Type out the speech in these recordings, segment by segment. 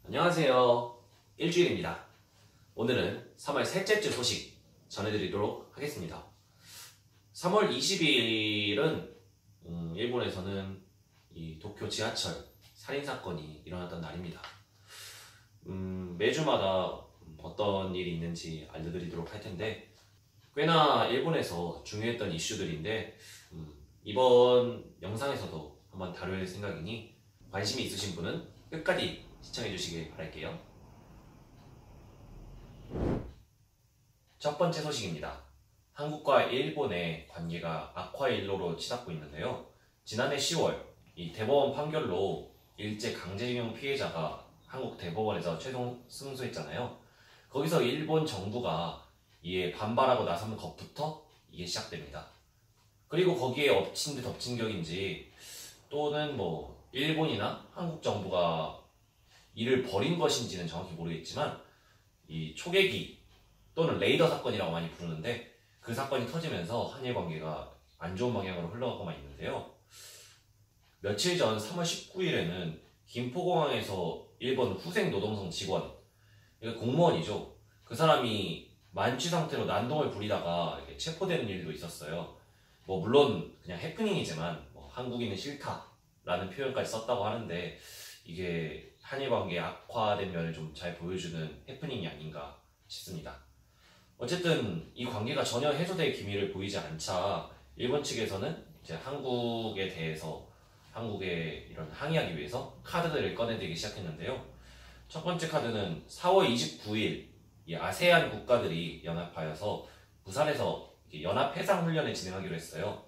안녕하세요. 일주일입니다. 오늘은 3월 셋째 주 소식 전해드리도록 하겠습니다. 3월 20일은 일본에서는 이 도쿄 지하철 살인사건이 일어났던 날입니다. 매주마다 어떤 일이 있는지 알려드리도록 할 텐데, 꽤나 일본에서 중요했던 이슈들인데 이번 영상에서도 한번 다룰 생각이니 관심이 있으신 분은 끝까지 시청해주시길 바랄게요. 첫 번째 소식입니다. 한국과 일본의 관계가 악화일로로 치닫고 있는데요. 지난해 10월 이 대법원 판결로 일제 강제징용 피해자가 한국 대법원에서 최종 승소했잖아요. 거기서 일본 정부가 이에 반발하고 나선 것부터 이게 시작됩니다. 그리고 거기에 엎친 데 덮친 격인지 또는 일본이나 한국 정부가 이를 벌인 것인지는 정확히 모르겠지만, 이 초계기 또는 레이더 사건이라고 많이 부르는데, 그 사건이 터지면서 한일 관계가 안 좋은 방향으로 흘러가고만 있는데요. 며칠 전 3월 19일에는 김포공항에서 일본 후생 노동성 직원, 공무원이죠. 그 사람이 만취 상태로 난동을 부리다가 이렇게 체포되는 일도 있었어요. 물론 그냥 해프닝이지만 한국인은 싫다라는 표현까지 썼다고 하는데, 이게 한일 관계의 악화된 면을 좀 잘 보여주는 해프닝이 아닌가 싶습니다. 어쨌든 이 관계가 전혀 해소될 기미를 보이지 않자 일본 측에서는 이제 한국에 대해서 한국에 이런 항의하기 위해서 카드들을 꺼내들기 시작했는데요. 첫 번째 카드는 4월 29일 이 아세안 국가들이 연합하여서 부산에서 연합해상훈련을 진행하기로 했어요.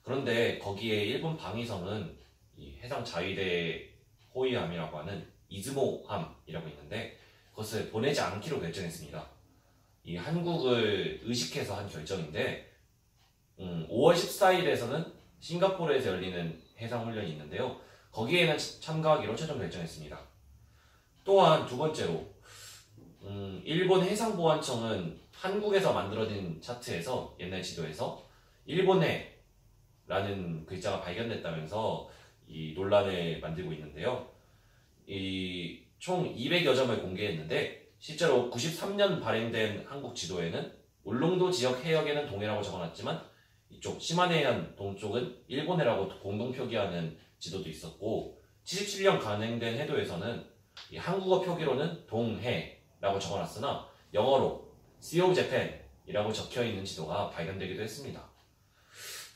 그런데 거기에 일본 방위성은 이 해상자위대 호위함이라고 하는 이즈모함이라고 있는데, 그것을 보내지 않기로 결정했습니다. 이 한국을 의식해서 한 결정인데, 5월 14일에서는 싱가포르에서 열리는 해상훈련이 있는데요. 거기에는 참가하기로 최종 결정했습니다. 또한 두 번째로, 일본 해상보안청은 한국에서 만들어진 차트에서, 옛날 지도에서 일본해라는 글자가 발견됐다면서 이 논란을 만들고 있는데요. 이 총 200여 점을 공개했는데, 실제로 93년 발행된 한국 지도에는 울릉도 지역 해역에는 동해라고 적어놨지만 이쪽 시마네해안 동쪽은 일본해라고 공동 표기하는 지도도 있었고, 77년 간행된 해도에서는 이 한국어 표기로는 동해라고 적어놨으나 영어로 Sea of Japan이라고 적혀있는 지도가 발견되기도 했습니다.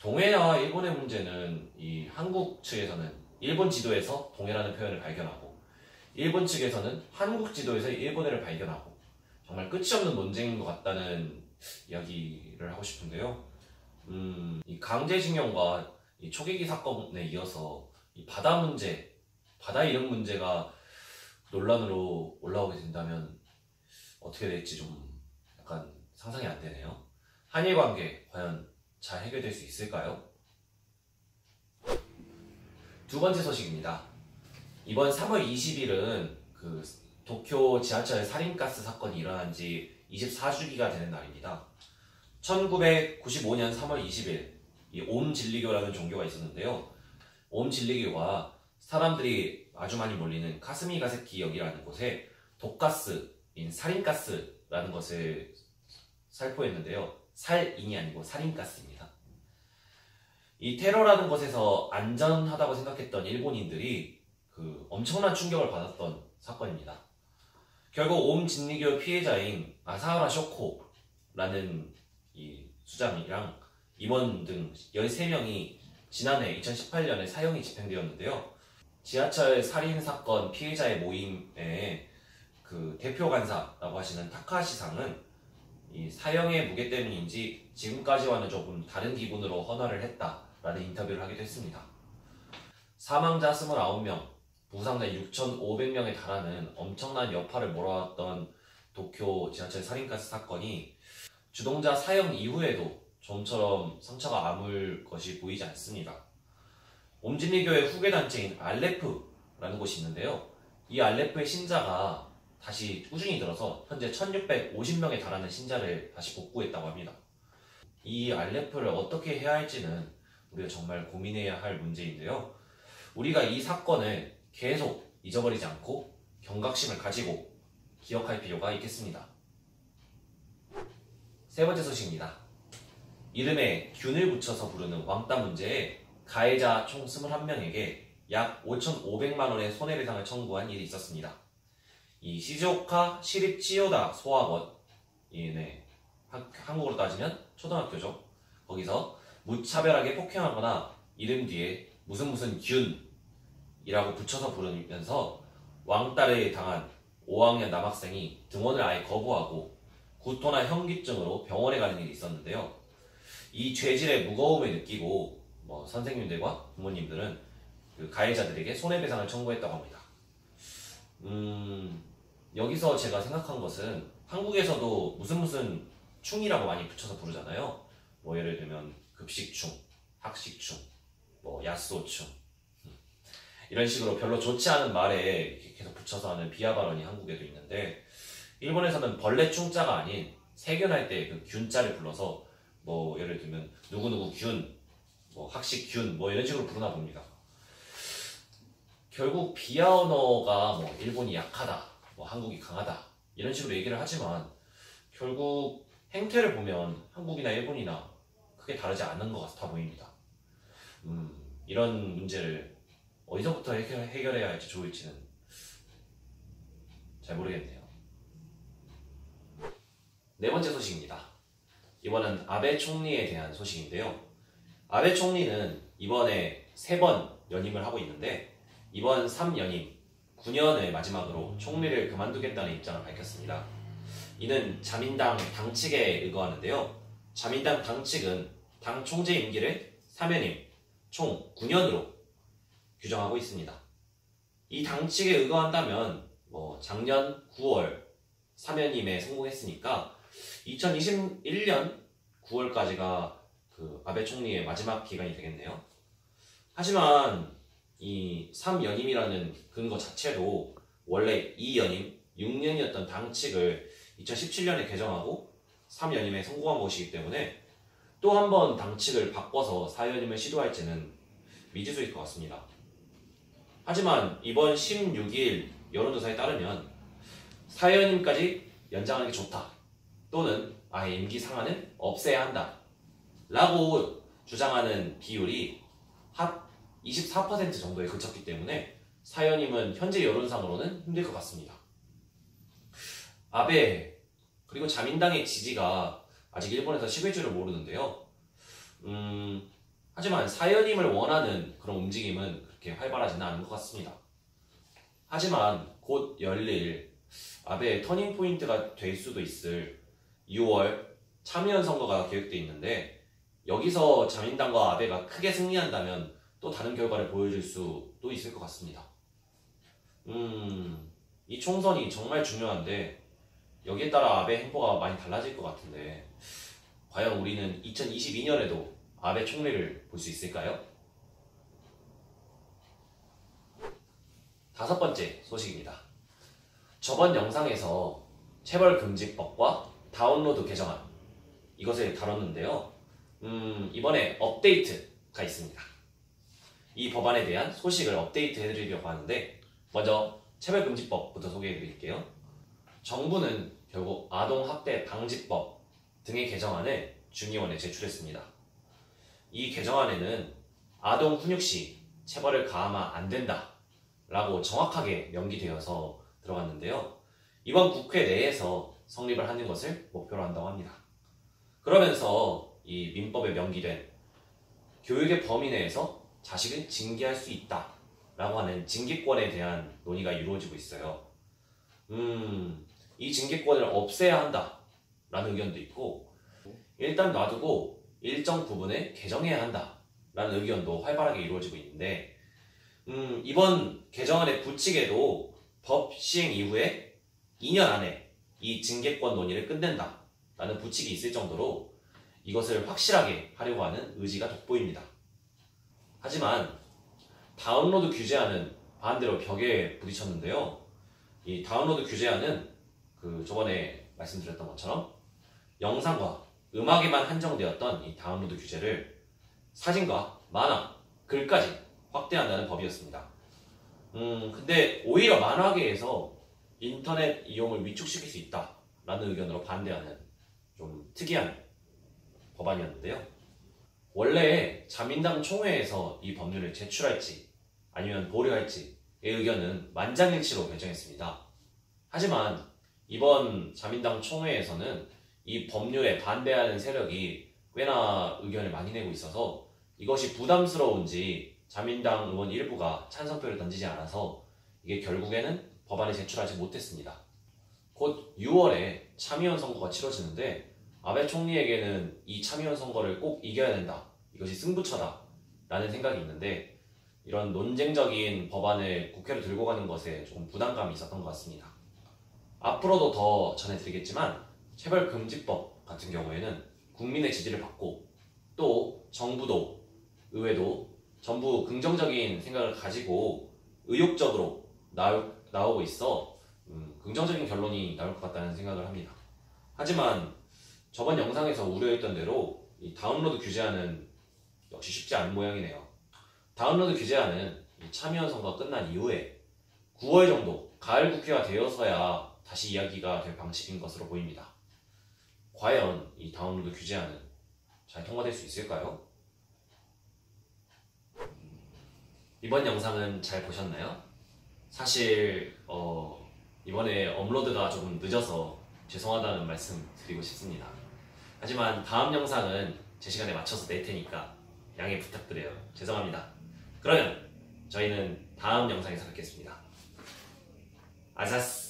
동해와 일본의 문제는 이 한국 측에서는 일본 지도에서 동해라는 표현을 발견하고, 일본 측에서는 한국 지도에서 일본해를 발견하고, 정말 끝이 없는 논쟁인 것 같다는 이야기를 하고 싶은데요. 이 강제징용과 이 초계기 사건에 이어서 이 바다 문제, 바다 이름 문제가 논란으로 올라오게 된다면 어떻게 될지 좀 약간 상상이 안 되네요. 한일 관계 과연 잘 해결될 수 있을까요? 두 번째 소식입니다. 이번 3월 20일은 그 도쿄 지하철 살인가스 사건이 일어난 지 24주기가 되는 날입니다. 1995년 3월 20일 이 옴진리교라는 종교가 있었는데요. 옴진리교가 사람들이 아주 많이 몰리는 카스미가세키역이라는 곳에 독가스인 살인가스라는 것을 살포했는데요. 살인이 아니고 살인가스입니다. 이 테러라는 것에서 안전하다고 생각했던 일본인들이 엄청난 충격을 받았던 사건입니다. 결국 옴진리교 피해자인 아사하라 쇼코라는 이 수장이랑 임원 등 13명이 지난해 2018년에 사형이 집행되었는데요. 지하철 살인사건 피해자의 모임에 그 대표 간사라고 하시는 타카하시 상은 이 사형의 무게 때문인지 지금까지와는 조금 다른 기분으로 헌화를 했다라는 인터뷰를 하기도 했습니다. 사망자 29명, 부상자 6,500명에 달하는 엄청난 여파를 몰아왔던 도쿄 지하철 살인가스 사건이 주동자 사형 이후에도 좀처럼 상처가 아물 것이 보이지 않습니다. 옴진리교의 후계단체인 알레프라는 곳이 있는데요. 이 알레프의 신자가 다시 꾸준히 들어서 현재 1,650명에 달하는 신자를 다시 복구했다고 합니다. 이 알레프를 어떻게 해야 할지는 우리가 정말 고민해야 할 문제인데요. 우리가 이 사건을 계속 잊어버리지 않고 경각심을 가지고 기억할 필요가 있겠습니다. 세 번째 소식입니다. 이름에 균을 붙여서 부르는 왕따 문제에 가해자 총 21명에게 약 5,500만 원의 손해배상을 청구한 일이 있었습니다. 이 시즈오카 시립 치요다 소학원, 한국어로 따지면 초등학교죠. 거기서 무차별하게 폭행하거나 이름 뒤에 무슨 균이라고 붙여서 부르면서 왕따를 당한 5학년 남학생이 등원을 아예 거부하고 구토나 현기증으로 병원에 가는 일이 있었는데요. 이 죄질의 무거움을 느끼고 선생님들과 부모님들은 그 가해자들에게 손해배상을 청구했다고 합니다. 여기서 제가 생각한 것은 한국에서도 무슨 충이라고 많이 붙여서 부르잖아요. 예를 들면 급식충, 학식충, 야스오충 이런 식으로 별로 좋지 않은 말에 계속 붙여서 하는 비하 발언이 한국에도 있는데, 일본에서는 벌레 충자가 아닌 세견할 때 그 균자를 불러서 예를 들면 누구누구 균, 학식균 이런 식으로 부르나 봅니다. 결국 비하 언어가 일본이 약하다, 한국이 강하다 이런 식으로 얘기를 하지만 결국 행태를 보면 한국이나 일본이나 크게 다르지 않는 것 같아 보입니다. 이런 문제를 어디서부터 해결해야 할지 좋을지는 잘 모르겠네요. 네 번째 소식입니다. 이번은 아베 총리에 대한 소식인데요. 아베 총리는 이번에 3번 연임을 하고 있는데, 이번 3연임 9년을 마지막으로 총리를 그만두겠다는 입장을 밝혔습니다. 이는 자민당 당칙에 의거하는데요. 자민당 당칙은 당 총재 임기를 3연임 총 9년으로 규정하고 있습니다. 이 당칙에 의거한다면 작년 9월 3연임에 성공했으니까 2021년 9월까지가 그 아베 총리의 마지막 기간이 되겠네요. 하지만 이 3연임이라는 근거 자체도 원래 2연임 6년이었던 당칙을 2017년에 개정하고 3연임에 성공한 것이기 때문에 또 한 번 당칙을 바꿔서 4연임을 시도할지는 미지수일 것 같습니다. 하지만 이번 16일 여론조사에 따르면 4연임까지 연장하는 게 좋다, 또는 아예 임기 상한을 없애야 한다 라고 주장하는 비율이 한 24% 정도에 그쳤기 때문에 4연임은 현재 여론상으로는 힘들 것 같습니다. 아베 그리고 자민당의 지지가 아직 일본에서 식을 줄을 모르는데요. 하지만 4연임을 원하는 그런 움직임은 그렇게 활발하지는 않은 것 같습니다. 하지만 곧 열릴 아베의 터닝포인트가 될 수도 있을 6월 참의원 선거가 계획되어 있는데, 여기서 자민당과 아베가 크게 승리한다면 또 다른 결과를 보여줄 수도 있을 것 같습니다. 이 총선이 정말 중요한데 여기에 따라 아베 행보가 많이 달라질 것 같은데, 과연 우리는 2022년에도 아베 총리를 볼 수 있을까요? 5번째 소식입니다. 저번 영상에서 체벌금지법과 다운로드 개정안, 이것을 다뤘는데요. 이번에 업데이트가 있습니다. 이 법안에 대한 소식을 업데이트 해드리려고 하는데, 먼저 체벌금지법부터 소개해드릴게요. 정부는 결국 아동학대 방지법 등의 개정안을 중의원에 제출했습니다. 이 개정안에는 아동 훈육 시 체벌을 가하면 안 된다 라고 정확하게 명기되어서 들어갔는데요. 이번 국회 내에서 성립을 하는 것을 목표로 한다고 합니다. 그러면서 이 민법에 명기된 교육의 범위 내에서 자식을 징계할 수 있다 라고 하는 징계권에 대한 논의가 이루어지고 있어요. 이 징계권을 없애야 한다 라는 의견도 있고, 일단 놔두고 일정 부분을 개정해야 한다 라는 의견도 활발하게 이루어지고 있는데, 이번 개정안의 부칙에도 법 시행 이후에 2년 안에 이 징계권 논의를 끝낸다 라는 부칙이 있을 정도로 이것을 확실하게 하려고 하는 의지가 돋보입니다. 하지만 다운로드 규제안은 반대로 벽에 부딪혔는데요. 이 다운로드 규제안은 저번에 말씀드렸던 것처럼 영상과 음악에만 한정되었던 이 다운로드 규제를 사진과 만화, 글까지 확대한다는 법이었습니다. 근데 오히려 만화계에서 인터넷 이용을 위축시킬 수 있다라는 의견으로 반대하는 좀 특이한 법안이었는데요. 원래 자민당 총회에서 이 법률을 제출할지 아니면 보류할지의 의견은 만장일치로 결정했습니다. 하지만 이번 자민당 총회에서는 이 법률에 반대하는 세력이 꽤나 의견을 많이 내고 있어서 이것이 부담스러운지 자민당 의원 일부가 찬성표를 던지지 않아서 이게 결국에는 법안을 제출하지 못했습니다. 곧 6월에 참의원 선거가 치러지는데 아베 총리에게는 이 참의원 선거를 꼭 이겨야 된다. 이것이 승부처다. 라는 생각이 있는데 이런 논쟁적인 법안을 국회로 들고 가는 것에 조금 부담감이 있었던 것 같습니다. 앞으로도 더 전해드리겠지만 체벌금지법 같은 경우에는 국민의 지지를 받고 또 정부도 의회도 전부 긍정적인 생각을 가지고 의욕적으로 나오고 있어 긍정적인 결론이 나올 것 같다는 생각을 합니다. 하지만 저번 영상에서 우려했던 대로 이 다운로드 규제안은 역시 쉽지 않은 모양이네요. 다운로드 규제안은 이 참의원 선거가 끝난 이후에 9월 정도 가을 국회가 되어서야 다시 이야기가 될 방식인 것으로 보입니다. 과연 이 다운로드 규제안은 잘 통과될 수 있을까요? 이번 영상은 잘 보셨나요? 사실 이번에 업로드가 조금 늦어서 죄송하다는 말씀 드리고 싶습니다. 하지만 다음 영상은 제 시간에 맞춰서 낼 테니까 양해 부탁드려요. 죄송합니다. 그러면 저희는 다음 영상에서 뵙겠습니다. 아자스!